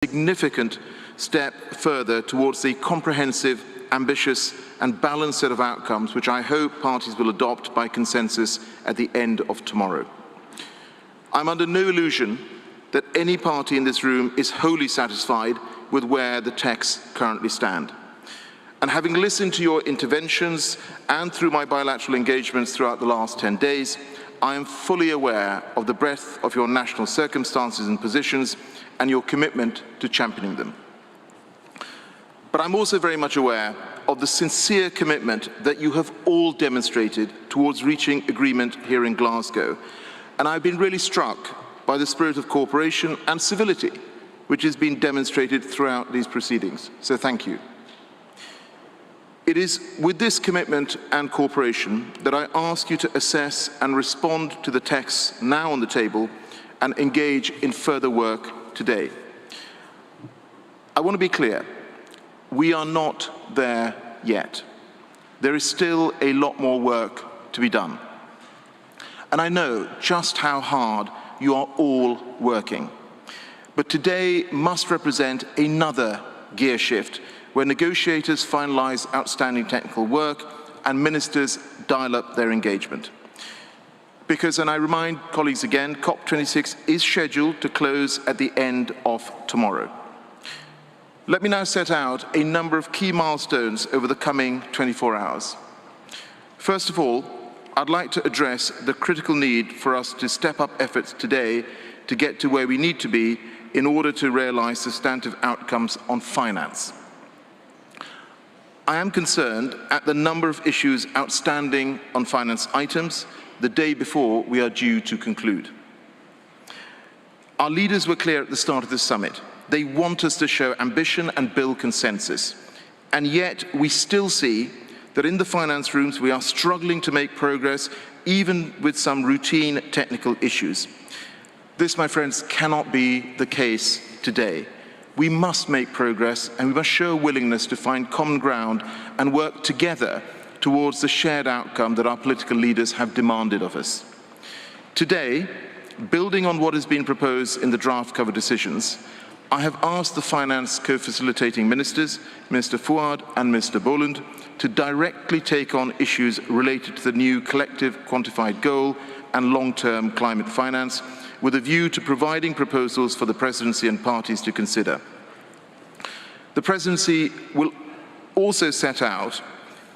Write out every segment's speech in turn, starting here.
significant step further towards the comprehensive, ambitious and balanced set of outcomes which I hope parties will adopt by consensus at the end of tomorrow. I'm under no illusion that any party in this room is wholly satisfied with where the texts currently stand. And having listened to your interventions and through my bilateral engagements throughout the last 10 days, I am fully aware of the breadth of your national circumstances and positions and your commitment to championing them. But I'm also very much aware of the sincere commitment that you have all demonstrated towards reaching agreement here in Glasgow. And I've been really struck by the spirit of cooperation and civility which has been demonstrated throughout these proceedings. So thank you. It is with this commitment and cooperation that I ask you to assess and respond to the texts now on the table and engage in further work today. I want to be clear, we are not there yet. There is still a lot more work to be done. And I know just how hard you are all working. But today must represent another gear shift where negotiators finalise outstanding technical work and ministers dial up their engagement. Because, and I remind colleagues again, COP26 is scheduled to close at the end of tomorrow. Let me now set out a number of key milestones over the coming 24 hours. First of all, I'd like to address the critical need for us to step up efforts today to get to where we need to be in order to realise substantive outcomes on finance. I am concerned at the number of issues outstanding on finance items the day before we are due to conclude. Our leaders were clear at the start of this summit. They want us to show ambition and build consensus. And yet we still see that in the finance rooms we are struggling to make progress even with some routine technical issues. This, my friends, cannot be the case today. We must make progress and we must show a willingness to find common ground and work together towards the shared outcome that our political leaders have demanded of us. Today, building on what has been proposed in the draft cover decisions, I have asked the finance co-facilitating ministers, Minister Fuad and Minister Boland, to directly take on issues related to the new collective quantified goal and long-term climate finance, with a view to providing proposals for the Presidency and parties to consider. The Presidency will also set out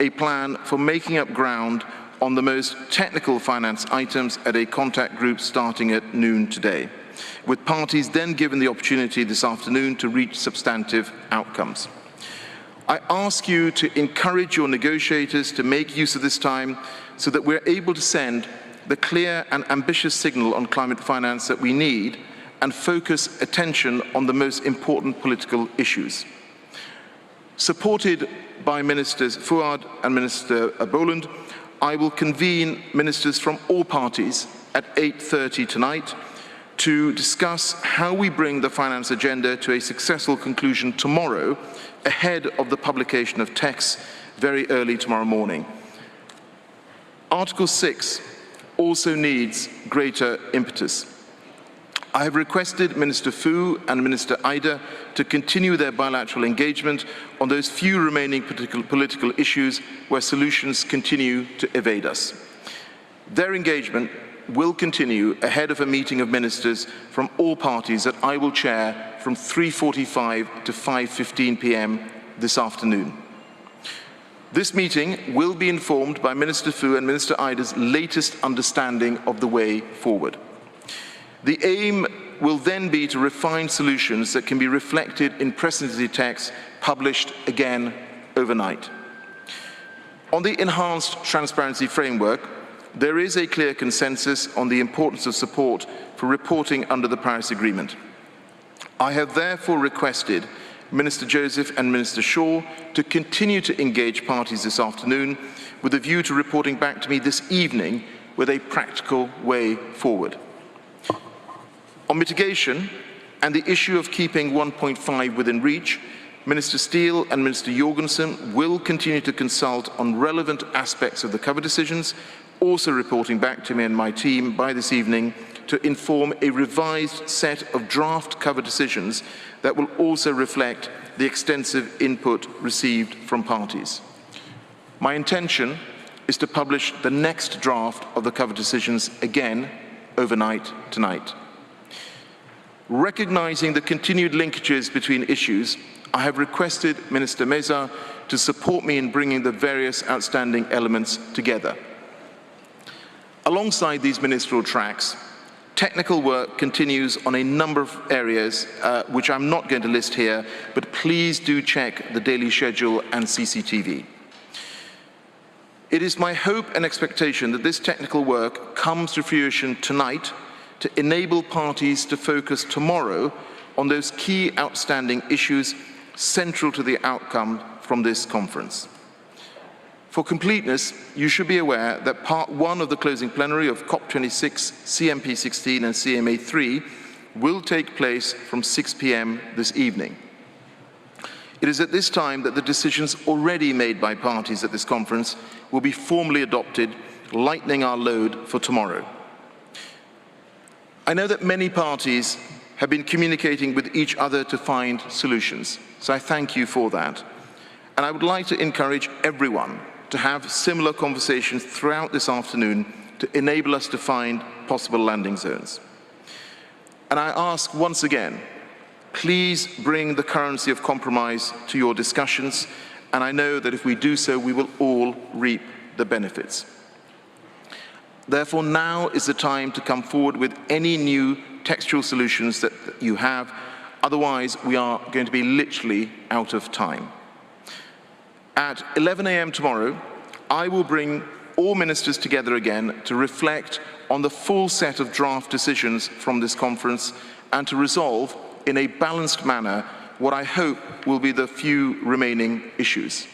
a plan for making up ground on the most technical finance items at a contact group starting at noon today, with parties then given the opportunity this afternoon to reach substantive outcomes. I ask you to encourage your negotiators to make use of this time so that we're able to send the clear and ambitious signal on climate finance that we need and focus attention on the most important political issues. Supported by Ministers Fuad and Minister Boland, I will convene ministers from all parties at 8:30 tonight to discuss how we bring the finance agenda to a successful conclusion tomorrow ahead of the publication of texts very early tomorrow morning. Article 6 also needs greater impetus. I have requested Minister Fu and Minister Ida to continue their bilateral engagement on those few remaining political issues where solutions continue to evade us. Their engagement will continue ahead of a meeting of ministers from all parties that I will chair from 3:45 to 5:15 p.m. this afternoon. This meeting will be informed by Minister Fu and Minister Ida's latest understanding of the way forward. The aim will then be to refine solutions that can be reflected in presidency texts published again overnight. On the enhanced transparency framework, there is a clear consensus on the importance of support for reporting under the Paris Agreement. I have therefore requested Minister Joseph and Minister Shaw to continue to engage parties this afternoon with a view to reporting back to me this evening with a practical way forward. On mitigation and the issue of keeping 1.5 within reach, Minister Steele and Minister Jorgensen will continue to consult on relevant aspects of the cover decisions, also reporting back to me and my team by this evening to inform a revised set of draft cover decisions that will also reflect the extensive input received from parties. My intention is to publish the next draft of the cover decisions again overnight tonight. Recognizing the continued linkages between issues, I have requested Minister Meza to support me in bringing the various outstanding elements together. Alongside these ministerial tracks, technical work continues on a number of areas which I'm not going to list here, but please do check the daily schedule and CCTV. It is my hope and expectation that this technical work comes to fruition tonight to enable parties to focus tomorrow on those key outstanding issues central to the outcome from this conference. For completeness, you should be aware that part 1 of the closing plenary of COP26, CMP16 and CMA3 will take place from 6 p.m. this evening. It is at this time that the decisions already made by parties at this conference will be formally adopted, lightening our load for tomorrow. I know that many parties have been communicating with each other to find solutions, so I thank you for that. And I would like to encourage everyone to have similar conversations throughout this afternoon to enable us to find possible landing zones. And I ask once again, please bring the currency of compromise to your discussions, and I know that if we do so, we will all reap the benefits. Therefore, now is the time to come forward with any new textual solutions that you have. Otherwise, we are going to be literally out of time. At 11 a.m. tomorrow, I will bring all ministers together again to reflect on the full set of draft decisions from this conference and to resolve in a balanced manner what I hope will be the few remaining issues.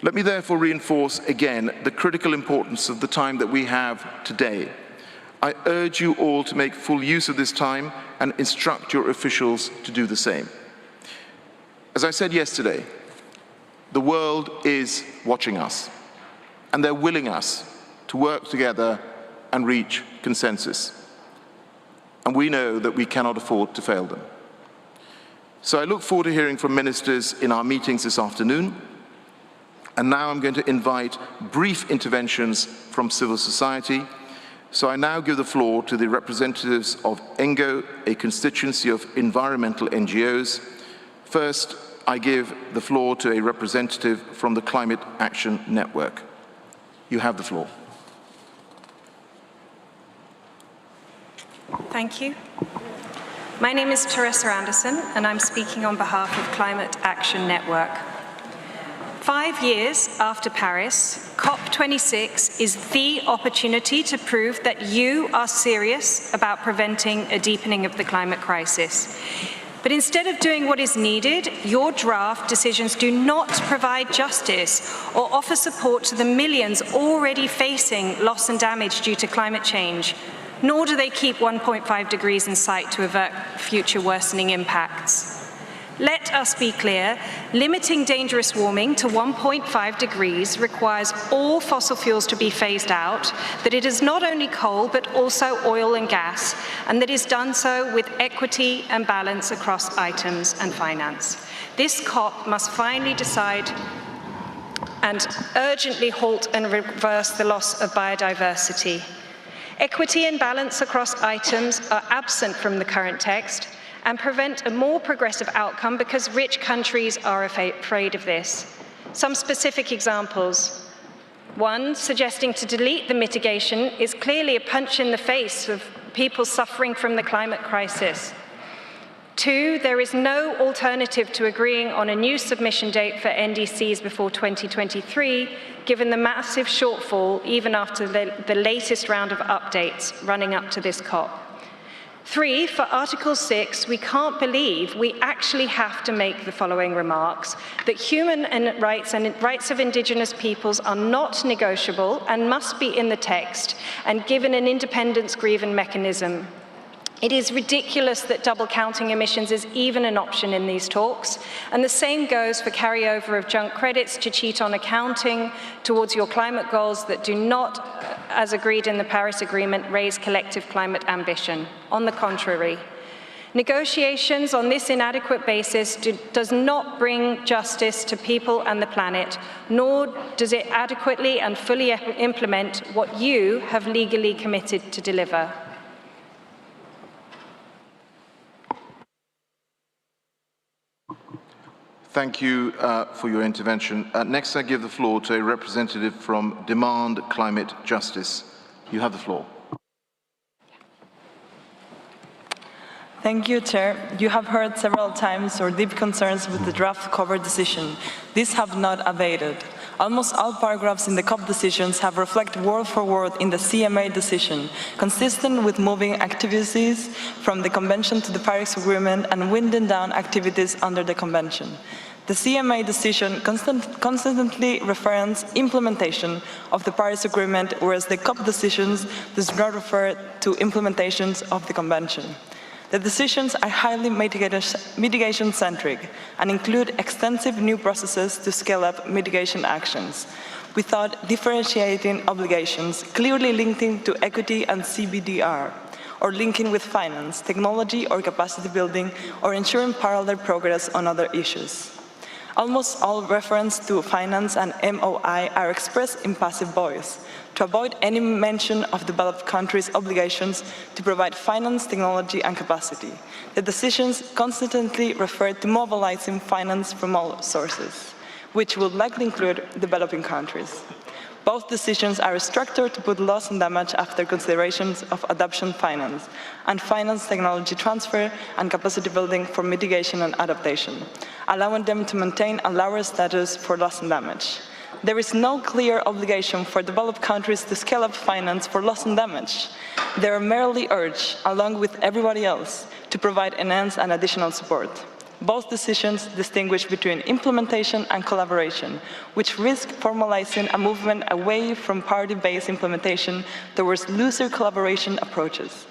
Let me therefore reinforce again the critical importance of the time that we have today. I urge you all to make full use of this time and instruct your officials to do the same. As I said yesterday, the world is watching us, and they're willing us to work together and reach consensus. And we know that we cannot afford to fail them. So I look forward to hearing from ministers in our meetings this afternoon. And now I'm going to invite brief interventions from civil society. So I now give the floor to the representatives of ENGO, a constituency of environmental NGOs. First, I give the floor to a representative from the Climate Action Network. You have the floor. Thank you. My name is Teresa Anderson, and I'm speaking on behalf of Climate Action Network. 5 years after Paris, COP26 is the opportunity to prove that you are serious about preventing a deepening of the climate crisis. But instead of doing what is needed, your draft decisions do not provide justice or offer support to the millions already facing loss and damage due to climate change, nor do they keep 1.5 degrees in sight to avert future worsening impacts. Let us be clear, limiting dangerous warming to 1.5 degrees requires all fossil fuels to be phased out, that it is not only coal but also oil and gas, and that is done so with equity and balance across items and finance. This COP must finally decide and urgently halt and reverse the loss of biodiversity. Equity and balance across items are absent from the current text and prevent a more progressive outcome because rich countries are afraid of this. Some specific examples. 1, suggesting to delete the mitigation is clearly a punch in the face of people suffering from the climate crisis. 2, there is no alternative to agreeing on a new submission date for NDCs before 2023, given the massive shortfall even after the latest round of updates running up to this COP. 3, for Article 6, we can't believe we actually have to make the following remarks, that human rights and rights of Indigenous peoples are not negotiable and must be in the text and given an independence grievance mechanism. It is ridiculous that double counting emissions is even an option in these talks, and the same goes for carryover of junk credits to cheat on accounting towards your climate goals that do not, as agreed in the Paris Agreement, raise collective climate ambition. On the contrary, negotiations on this inadequate basis does not bring justice to people and the planet, nor does it adequately and fully implement what you have legally committed to deliver. Thank you for your intervention. Next, I give the floor to a representative from Demand Climate Justice. You have the floor. Thank you, Chair. You have heard several times our deep concerns with the draft cover decision. These have not abated. Almost all paragraphs in the COP decisions have reflected word for word in the CMA decision, consistent with moving activities from the Convention to the Paris Agreement and winding down activities under the Convention. The CMA decision constantly references implementation of the Paris Agreement, whereas the COP decisions does not refer to implementations of the Convention. The decisions are highly mitigation-centric and include extensive new processes to scale up mitigation actions, without differentiating obligations clearly linking to equity and CBDR, or linking with finance, technology or capacity building, or ensuring parallel progress on other issues. Almost all reference to finance and MOI are expressed in passive voice, to avoid any mention of developed countries' obligations to provide finance, technology, and capacity. The decisions constantly refer to mobilizing finance from all sources, which will likely include developing countries. Both decisions are structured to put loss and damage after considerations of adoption finance and finance technology transfer and capacity building for mitigation and adaptation, allowing them to maintain a lower status for loss and damage. There is no clear obligation for developed countries to scale up finance for loss and damage. They are merely urged, along with everybody else, to provide enhanced and additional support. Both decisions distinguish between implementation and collaboration, which risk formalizing a movement away from party-based implementation towards looser collaboration approaches.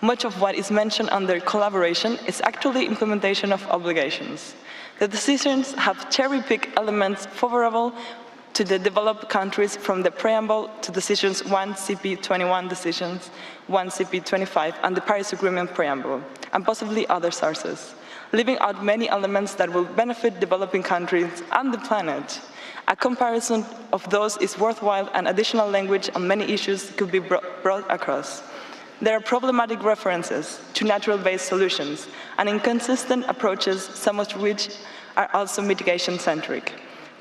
Much of what is mentioned under collaboration is actually implementation of obligations. The decisions have cherry-picked elements favorable to the developed countries from the preamble to decisions 1 CP21 decisions, 1 CP25, and the Paris Agreement preamble, and possibly other sources, leaving out many elements that will benefit developing countries and the planet. A comparison of those is worthwhile, and additional language on many issues could be brought across. There are problematic references to natural-based solutions and inconsistent approaches, some of which are also mitigation-centric.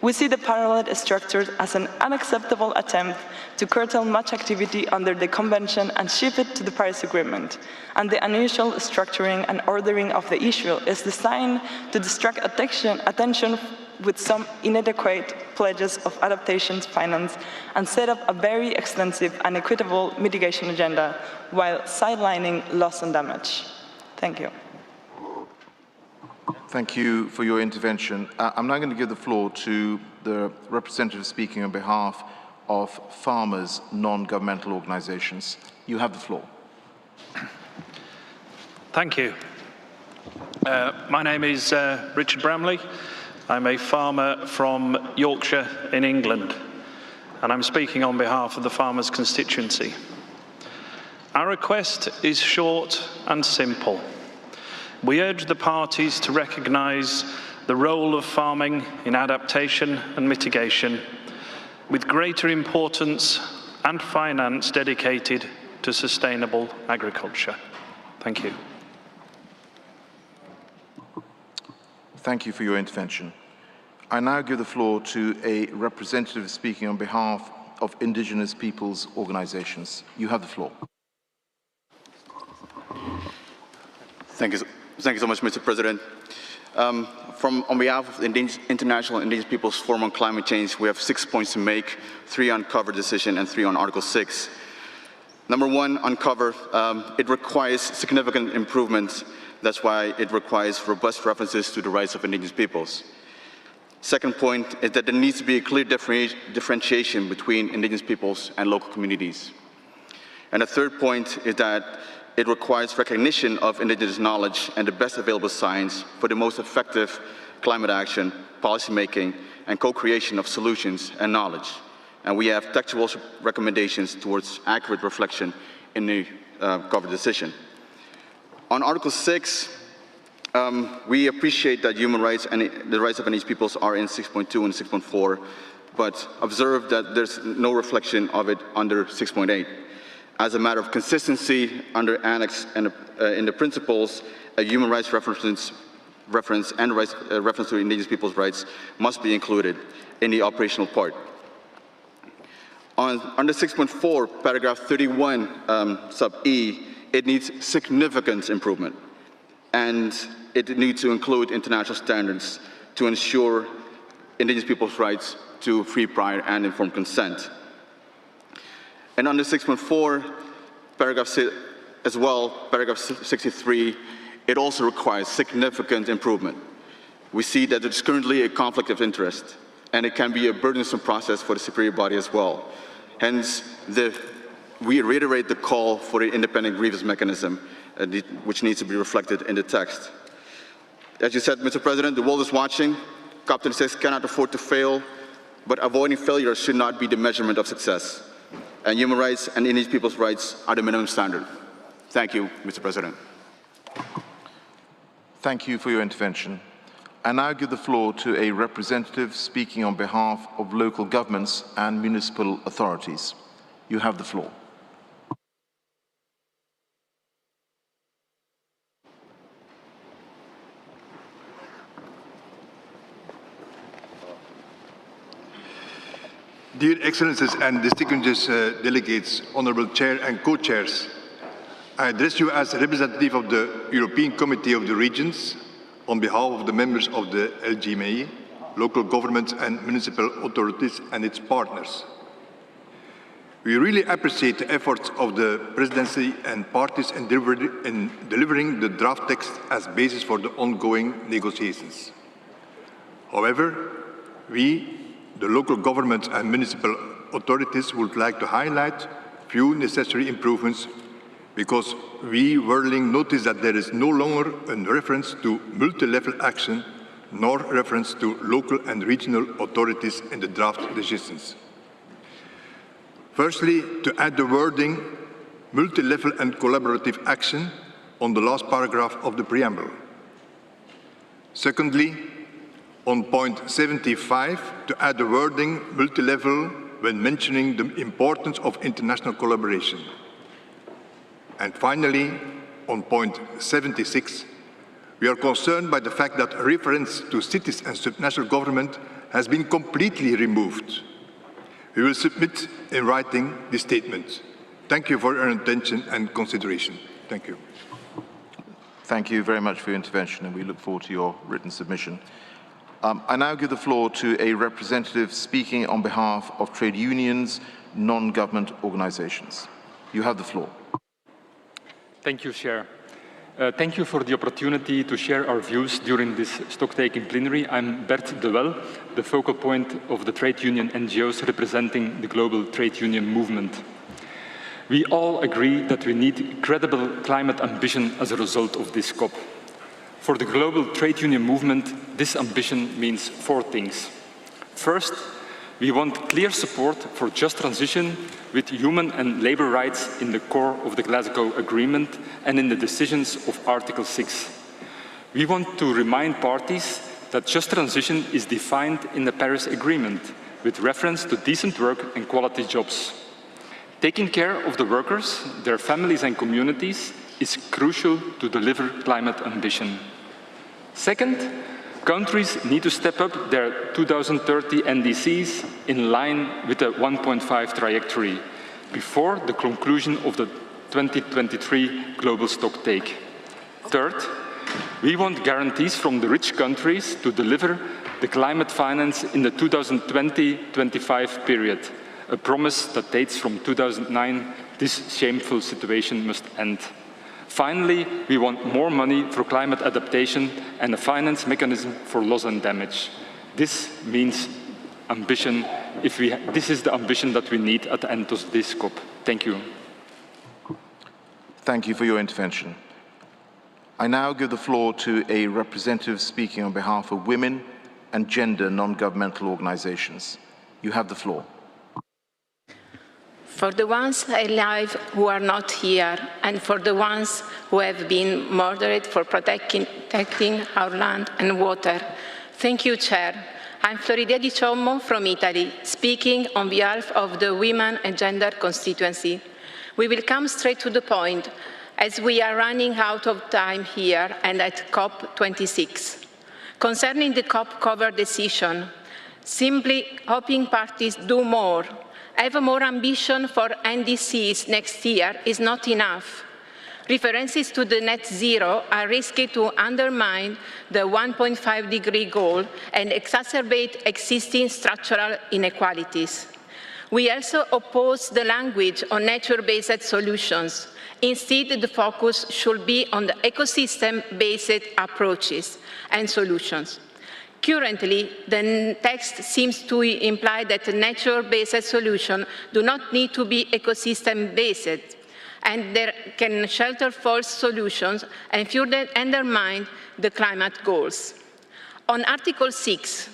We see the parallel structures as an unacceptable attempt to curtail much activity under the Convention and shift it to the Paris Agreement, and the unusual structuring and ordering of the issue is designed to distract attention with some inadequate pledges of adaptation finance and set up a very extensive and equitable mitigation agenda while sidelining loss and damage. Thank you. Thank you for your intervention. I'm now going to give the floor to the representative speaking on behalf of farmers' non-governmental organizations. You have the floor. Thank you. My name is Richard Bramley. I'm a farmer from Yorkshire in England, and I'm speaking on behalf of the farmers' constituency. Our request is short and simple. We urge the parties to recognise the role of farming in adaptation and mitigation, with greater importance and finance dedicated to sustainable agriculture. Thank you. Thank you for your intervention. I now give the floor to a representative speaking on behalf of Indigenous peoples' organisations. You have the floor. Thank you so much, Mr. President. On behalf of the International Indigenous Peoples Forum on Climate Change, we have 6 points to make, 3 on cover decision and 3 on Article 6. Number 1, on cover, it requires significant improvements. That's why it requires robust references to the rights of Indigenous peoples. Second point is that there needs to be a clear differentiation between Indigenous peoples and local communities. And the third point is that it requires recognition of indigenous knowledge and the best available science for the most effective climate action, policymaking, and co-creation of solutions and knowledge. And we have textual recommendations towards accurate reflection in the covered decision. On Article 6, we appreciate that human rights and the rights of indigenous peoples are in 6.2 and 6.4, but observe that there's no reflection of it under 6.8. As a matter of consistency, under Annex and in the principles, a human rights reference to indigenous people's rights must be included in the operational part. Under 6.4, paragraph 31, sub E, it needs significant improvement. And it needs to include international standards to ensure indigenous people's rights to free, prior, and informed consent. And under 6.4, paragraph paragraph 63, it also requires significant improvement. We see that it's currently a conflict of interest, and it can be a burdensome process for the superior body as well. Hence, we reiterate the call for an independent grievance mechanism, which needs to be reflected in the text. As you said, Mr. President, the world is watching. COP26 cannot afford to fail, but avoiding failure should not be the measurement of success. And human rights and indigenous people's rights are the minimum standard. Thank you, Mr. President. Thank you for your intervention. I now give the floor to a representative speaking on behalf of local governments and municipal authorities. You have the floor. Dear Excellencies and distinguished delegates, Honourable Chair and co-chairs, I address you as a representative of the European Committee of the Regions on behalf of the members of the LGMA, local governments and municipal authorities and its partners. We really appreciate the efforts of the Presidency and parties in delivering the draft text as basis for the ongoing negotiations. However, we, the local governments and municipal authorities, would like to highlight few necessary improvements because we whirling notice that there is no longer a reference to multi-level action nor reference to local and regional authorities in the draft decisions. Firstly, to add the wording multi-level and collaborative action on the last paragraph of the preamble. Secondly, on point 75, to add the wording multi-level when mentioning the importance of international collaboration. And finally, on point 76, we are concerned by the fact that reference to cities and subnational government has been completely removed. We will submit in writing this statement. Thank you for your attention and consideration. Thank you. Thank you very much for your intervention, and we look forward to your written submission. I now give the floor to a representative speaking on behalf of trade unions, non-government organizations. You have the floor. Thank you, Chair. Thank you for the opportunity to share our views during this stocktaking plenary. I'm Bert de Wel, the focal point of the trade union NGOs representing the global trade union movement. We all agree that we need credible climate ambition as a result of this COP. For the global trade union movement, this ambition means four things. First, we want clear support for just transition with human and labour rights in the core of the Glasgow Agreement and in the decisions of Article 6. We want to remind parties that just transition is defined in the Paris Agreement with reference to decent work and quality jobs. Taking care of the workers, their families and communities is crucial to deliver climate ambition. Second, countries need to step up their 2030 NDCs in line with the 1.5 trajectory before the conclusion of the 2023 global stocktake. Third, we want guarantees from the rich countries to deliver the climate finance in the 2020-25 period, a promise that dates from 2009. This shameful situation must end. Finally, we want more money for climate adaptation and a finance mechanism for loss and damage. This means ambition. This is the ambition that we need at the end of this COP. Thank you. Thank you for your intervention. I now give the floor to a representative speaking on behalf of women and gender non-governmental organizations. You have the floor. For the ones alive who are not here, and for the ones who have been murdered for protecting our land and water, thank you, Chair. I'm Floridia Di Ciommo from Italy, speaking on behalf of the Women and Gender constituency. We will come straight to the point, as we are running out of time here and at COP26. Concerning the COP cover decision, simply hoping parties do more, have more ambition for NDCs next year is not enough. References to the net zero are risky to undermine the 1.5-degree goal and exacerbate existing structural inequalities. We also oppose the language on nature-based solutions. Instead, the focus should be on the ecosystem-based approaches and solutions. Currently, the text seems to imply that nature-based solutions do not need to be ecosystem-based, and they can shelter false solutions and further undermine the climate goals. On Article 6,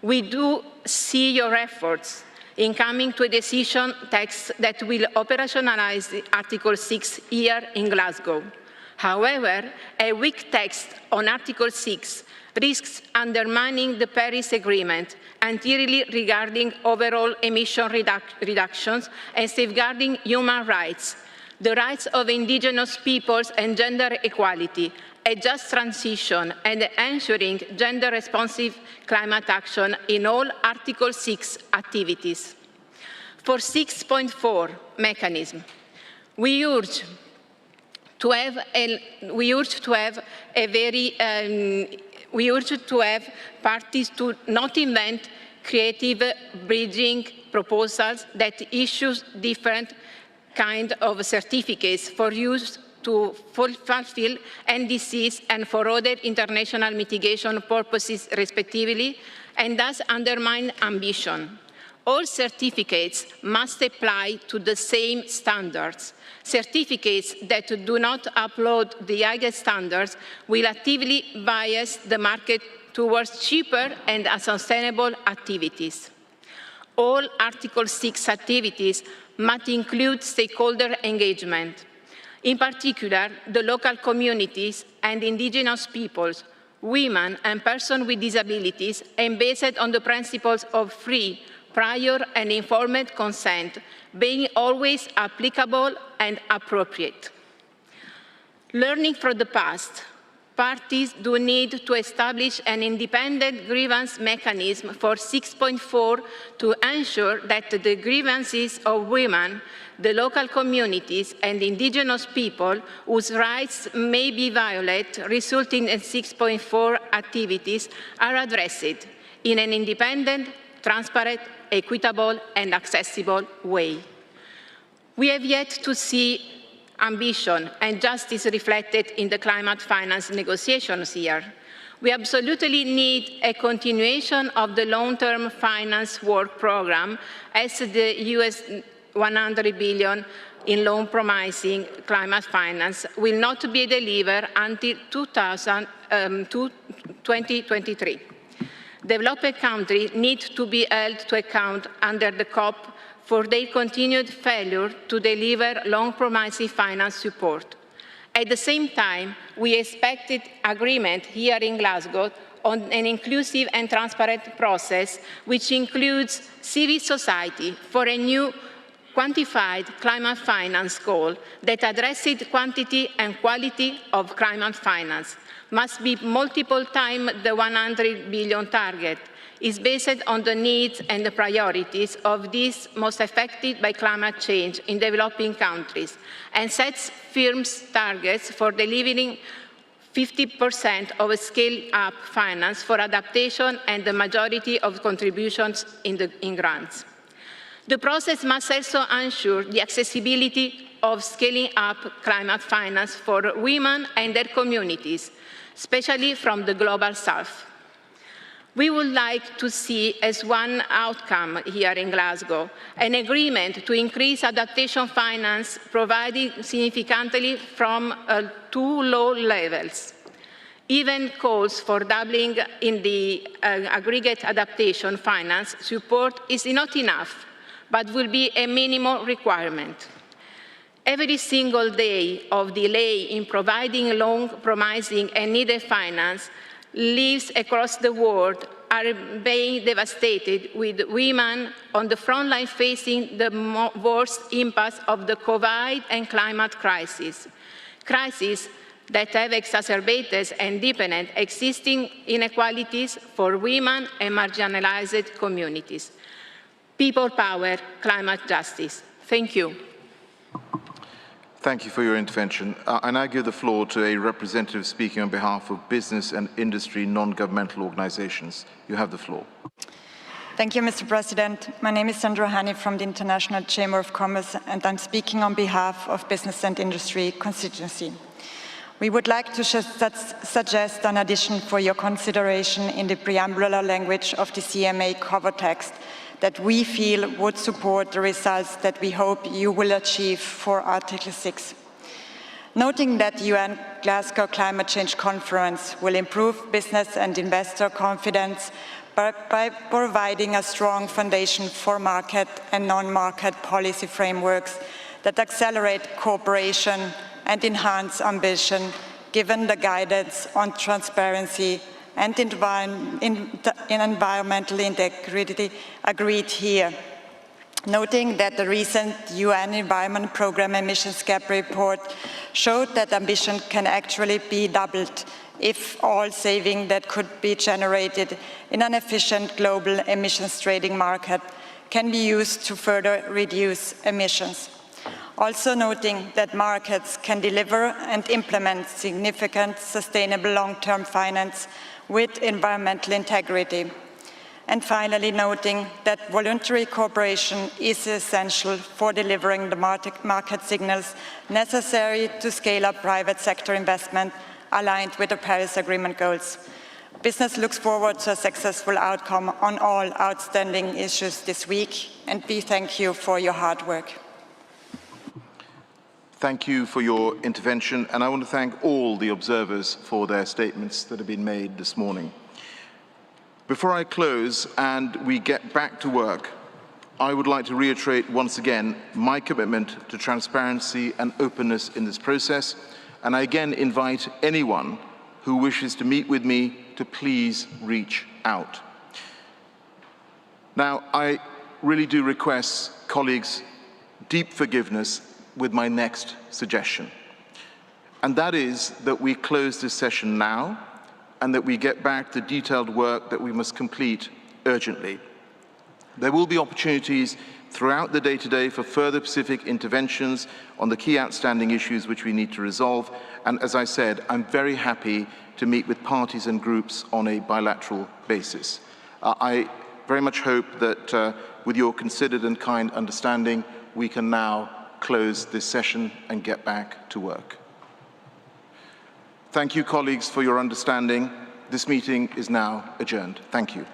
we do see your efforts in coming to a decision text that will operationalize the Article 6 here in Glasgow. However, a weak text on Article 6 risks undermining the Paris Agreement, entirely regarding overall emission reductions and safeguarding human rights, the rights of indigenous peoples and gender equality, a just transition, and ensuring gender-responsive climate action in all Article 6 activities. For 6.4 mechanism, we urge to have parties to not invent creative bridging proposals that issue different kinds of certificates for use to fulfill NDCs and for other international mitigation purposes respectively, and thus undermine ambition. All certificates must apply to the same standards. Certificates that do not upload the highest standards will actively bias the market towards cheaper and unsustainable activities. All Article 6 activities must include stakeholder engagement. In particular, the local communities and indigenous peoples, women and persons with disabilities, and based on the principles of free, prior and informed consent being always applicable and appropriate. Learning from the past, parties do need to establish an independent grievance mechanism for 6.4 to ensure that the grievances of women, the local communities and indigenous people whose rights may be violated resulting in 6.4 activities are addressed in an independent, transparent, equitable and accessible way. We have yet to see ambition and justice reflected in the climate finance negotiations here. We absolutely need a continuation of the long-term finance work program as the US $100 billion in loan promising climate finance will not be delivered until 2023. Developed countries need to be held to account under the COP for their continued failure to deliver long-promising finance support. At the same time, we expected agreement here in Glasgow on an inclusive and transparent process, which includes civil society for a new quantified climate finance goal that addresses quantity and quality of climate finance. Must be multiple times the 100 billion target, is based on the needs and the priorities of these most affected by climate change in developing countries, and sets firm targets for delivering 50% of scale-up finance for adaptation and the majority of contributions in grants. The process must also ensure the accessibility of scaling up climate finance for women and their communities, especially from the Global South. We would like to see as one outcome here in Glasgow an agreement to increase adaptation finance provided significantly from two low levels. Even calls for doubling in the aggregate adaptation finance support is not enough, but will be a minimum requirement. Every single day of delay in providing long-promising and needed finance, lives across the world are being devastated, with women on the front line facing the worst impacts of the COVID and climate crises. Crises that have exacerbated and deepened existing inequalities for women and marginalized communities. People power, climate justice. Thank you. Thank you for your intervention. I now give the floor to a representative speaking on behalf of business and industry non-governmental organizations. You have the floor. Thank you, Mr. President. My name is Sandra Hani from the International Chamber of Commerce, and I'm speaking on behalf of Business and Industry constituency. We would like to suggest an addition for your consideration in the preambular language of the CMA cover text that we feel would support the results that we hope you will achieve for Article 6. Noting that the UN Glasgow Climate Change Conference will improve business and investor confidence by providing a strong foundation for market and non-market policy frameworks that accelerate cooperation and enhance ambition, given the guidance on transparency and environmental integrity agreed here. Noting that the recent UN Environment Programme emissions gap report showed that ambition can actually be doubled if all saving that could be generated in an efficient global emissions trading market can be used to further reduce emissions. Also noting that markets can deliver and implement significant sustainable long-term finance with environmental integrity. And finally, noting that voluntary cooperation is essential for delivering the market signals necessary to scale up private sector investment aligned with the Paris Agreement goals. Business looks forward to a successful outcome on all outstanding issues this week, and we thank you for your hard work. Thank you for your intervention, and I want to thank all the observers for their statements that have been made this morning. Before I close and we get back to work, I would like to reiterate once again my commitment to transparency and openness in this process, and I again invite anyone who wishes to meet with me to please reach out. Now, I really do request, colleagues, deep forgiveness with my next suggestion, and that is that we close this session now and that we get back to detailed work that we must complete urgently. There will be opportunities throughout the day today for further specific interventions on the key outstanding issues which we need to resolve, and as I said, I'm very happy to meet with parties and groups on a bilateral basis. I very much hope that with your considered and kind understanding, we can now close this session and get back to work. Thank you, colleagues, for your understanding. This meeting is now adjourned. Thank you.